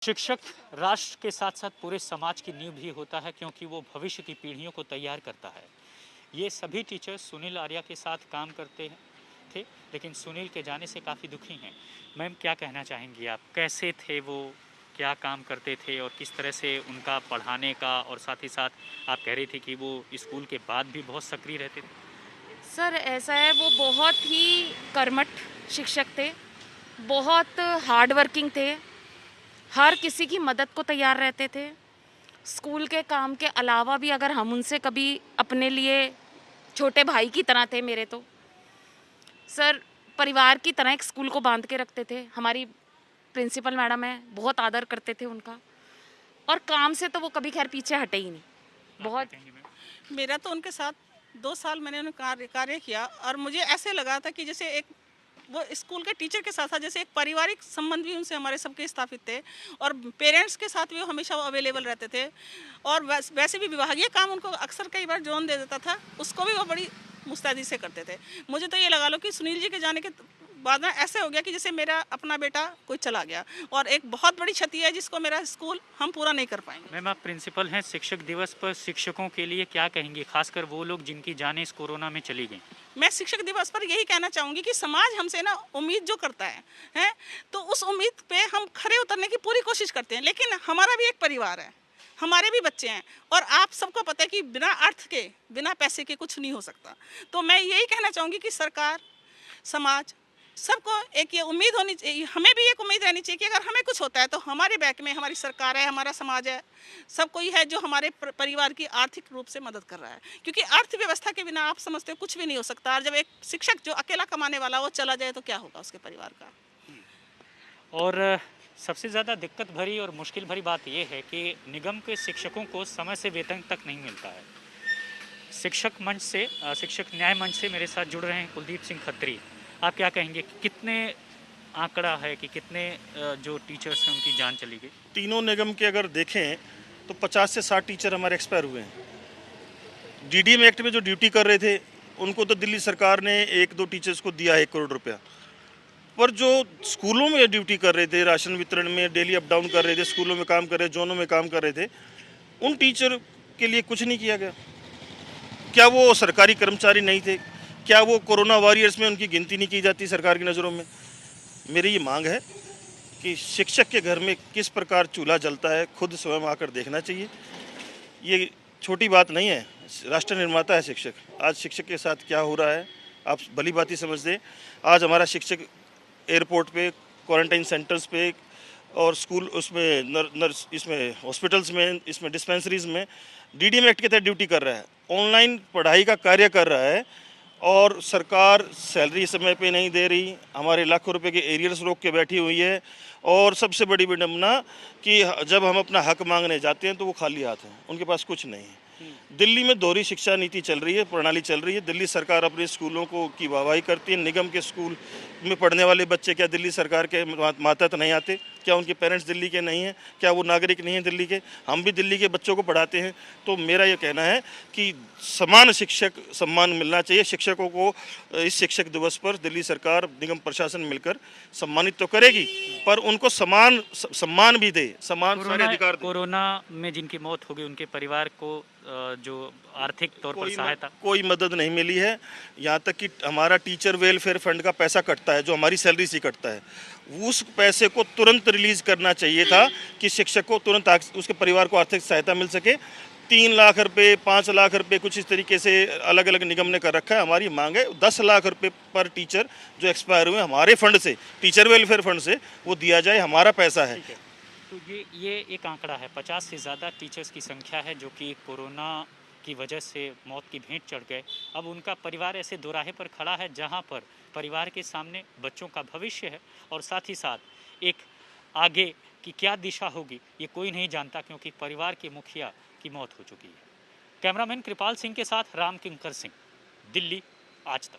शिक्षक राष्ट्र के साथ साथ पूरे समाज की नींव भी होता है, क्योंकि वो भविष्य की पीढ़ियों को तैयार करता है। ये सभी टीचर्स सुनील आर्या के साथ काम करते थे, लेकिन सुनील के जाने से काफ़ी दुखी हैं। मैम, क्या कहना चाहेंगी आप? कैसे थे वो, क्या काम करते थे और किस तरह से उनका पढ़ाने का, और साथ ही साथ आप कह रही थी कि वो स्कूल के बाद भी बहुत सक्रिय रहते थे। सर ऐसा है, वो बहुत ही कर्मठ शिक्षक थे, बहुत हार्ड वर्किंग थे, हर किसी की मदद को तैयार रहते थे। स्कूल के काम के अलावा भी अगर हम उनसे कभी अपने लिए छोटे भाई की तरह थे मेरे, तो सर परिवार की तरह एक स्कूल को बांध के रखते थे। हमारी प्रिंसिपल मैडम है, बहुत आदर करते थे उनका, और काम से तो वो कभी खैर पीछे हटे ही नहीं। आप क्या बहुत कहेंगी मैम? मेरा तो उनके साथ 2 साल मैंने उन्हें कार्य किया और मुझे ऐसे लगा था कि जैसे एक वो स्कूल के टीचर के साथ साथ जैसे एक पारिवारिक संबंध भी उनसे हमारे सबके स्थापित थे, और पेरेंट्स के साथ भी वो हमेशा वो अवेलेबल रहते थे। और वैसे भी विभागीय काम उनको अक्सर कई बार जोन दे देता था, उसको भी वो बड़ी मुस्तैदी से करते थे। मुझे तो ये लगा लो कि सुनील जी के जाने के बाद ना ऐसे हो गया कि जैसे मेरा अपना बेटा कोई चला गया, और एक बहुत बड़ी क्षति है जिसको मेरा स्कूल हम पूरा नहीं कर पाएंगे। मैम, आप प्रिंसिपल हैं, शिक्षक दिवस पर शिक्षकों के लिए क्या कहेंगे, खासकर वो लोग जिनकी जानें इस कोरोना में चली गई? मैं शिक्षक दिवस पर यही कहना चाहूँगी कि समाज हमसे ना उम्मीद जो करता है तो उस उम्मीद पे हम खरे उतरने की पूरी कोशिश करते हैं, लेकिन हमारा भी एक परिवार है, हमारे भी बच्चे हैं, और आप सबको पता है कि बिना अर्थ के, बिना पैसे के कुछ नहीं हो सकता। तो मैं यही कहना चाहूँगी कि सरकार, समाज, सबको एक ये उम्मीद होनी चाहिए, हमें भी एक उम्मीद रहनी चाहिए कि अगर हमें कुछ होता है तो हमारे बैक में हमारी सरकार है, हमारा समाज है, सब कोई है जो हमारे परिवार की आर्थिक रूप से मदद कर रहा है। क्योंकि अर्थव्यवस्था के बिना आप समझते हो कुछ भी नहीं हो सकता, और जब एक शिक्षक जो अकेला कमाने वाला वो चला जाए तो क्या होगा उसके परिवार का। और सबसे ज़्यादा दिक्कत भरी और मुश्किल भरी बात यह है कि निगम के शिक्षकों को समय से वेतन तक नहीं मिलता है। शिक्षक न्याय मंच से मेरे साथ जुड़ रहे हैं कुलदीप सिंह खत्री। आप क्या कहेंगे कि कितने आंकड़ा है कि कितने जो टीचर्स हैं उनकी जान चली गई? तीनों निगम के अगर देखें तो 50 से 60 टीचर हमारे एक्सपायर हुए हैं। डीडीएम एक्ट में जो ड्यूटी कर रहे थे उनको तो दिल्ली सरकार ने 1-2 टीचर्स को दिया है 1 करोड़ रुपया, पर जो स्कूलों में ड्यूटी कर रहे थे, राशन वितरण में डेली अप डाउन कर रहे थे, स्कूलों में काम कर रहे, जोनों में काम कर रहे थे, उन टीचर के लिए कुछ नहीं किया गया। क्या वो सरकारी कर्मचारी नहीं थे? क्या वो कोरोना वॉरियर्स में उनकी गिनती नहीं की जाती सरकार की नज़रों में? मेरी ये मांग है कि शिक्षक के घर में किस प्रकार चूल्हा जलता है खुद स्वयं आकर देखना चाहिए। ये छोटी बात नहीं है, राष्ट्र निर्माता है शिक्षक। आज शिक्षक के साथ क्या हो रहा है आप भली बात ही समझते हैं। आज हमारा शिक्षक एयरपोर्ट पे, क्वारंटाइन सेंटर्स पे और स्कूल उसमें नर्स, इसमें हॉस्पिटल्स में, इसमें डिस्पेंसरीज में डीडीएम एक्ट के तहत ड्यूटी कर रहा है, ऑनलाइन पढ़ाई का कार्य कर रहा है, और सरकार सैलरी समय पे नहीं दे रही, हमारे लाखों रुपए के एरियर्स रोक के बैठी हुई है। और सबसे बड़ी विडम्बना कि जब हम अपना हक मांगने जाते हैं तो वो खाली हाथ हैं, उनके पास कुछ नहीं है। दिल्ली में दोहरी शिक्षा नीति चल रही है, प्रणाली चल रही है। दिल्ली सरकार अपने स्कूलों को की वाहवाही करती है। निगम के स्कूल में पढ़ने वाले बच्चे क्या दिल्ली सरकार के मातहत नहीं आते? क्या उनके पेरेंट्स दिल्ली के नहीं हैं? क्या वो नागरिक नहीं हैं दिल्ली के? हम भी दिल्ली के बच्चों को पढ़ाते हैं। तो मेरा ये कहना है कि समान शिक्षक सम्मान मिलना चाहिए। शिक्षकों को इस शिक्षक दिवस पर दिल्ली सरकार, निगम प्रशासन मिलकर सम्मानित तो करेगी, पर उनको समान सम्मान भी दे, समान सारे अधिकार दे। कोरोना में जिनकी मौत हो गई उनके परिवार को जो आर्थिक तौर पर सहायता, कोई मदद नहीं मिली है। यहाँ तक कि हमारा टीचर वेलफेयर फंड का पैसा कटता है जो हमारी सैलरी से कटता है, उस पैसे को तुरंत रिलीज करना चाहिए था कि शिक्षक को तुरंत उसके परिवार को आर्थिक सहायता मिल सके। 3 लाख रुपए, 5 लाख रुपए कुछ इस तरीके से अलग अलग निगम ने कर रखा है। हमारी मांग है 10 लाख रुपए पर टीचर जो एक्सपायर हुए हमारे फंड से, टीचर वेलफेयर फंड से, वो दिया जाए, हमारा पैसा है। तो ये एक आंकड़ा है, 50 से ज़्यादा टीचर्स की संख्या है जो कि कोरोना की वजह से मौत की भेंट चढ़ गए। अब उनका परिवार ऐसे दोराहे पर खड़ा है जहां पर परिवार के सामने बच्चों का भविष्य है, और साथ ही साथ एक आगे की क्या दिशा होगी ये कोई नहीं जानता, क्योंकि परिवार के मुखिया की मौत हो चुकी है। कैमरामैन कृपाल सिंह के साथ राम किंकर सिंह, दिल्ली, आज तक।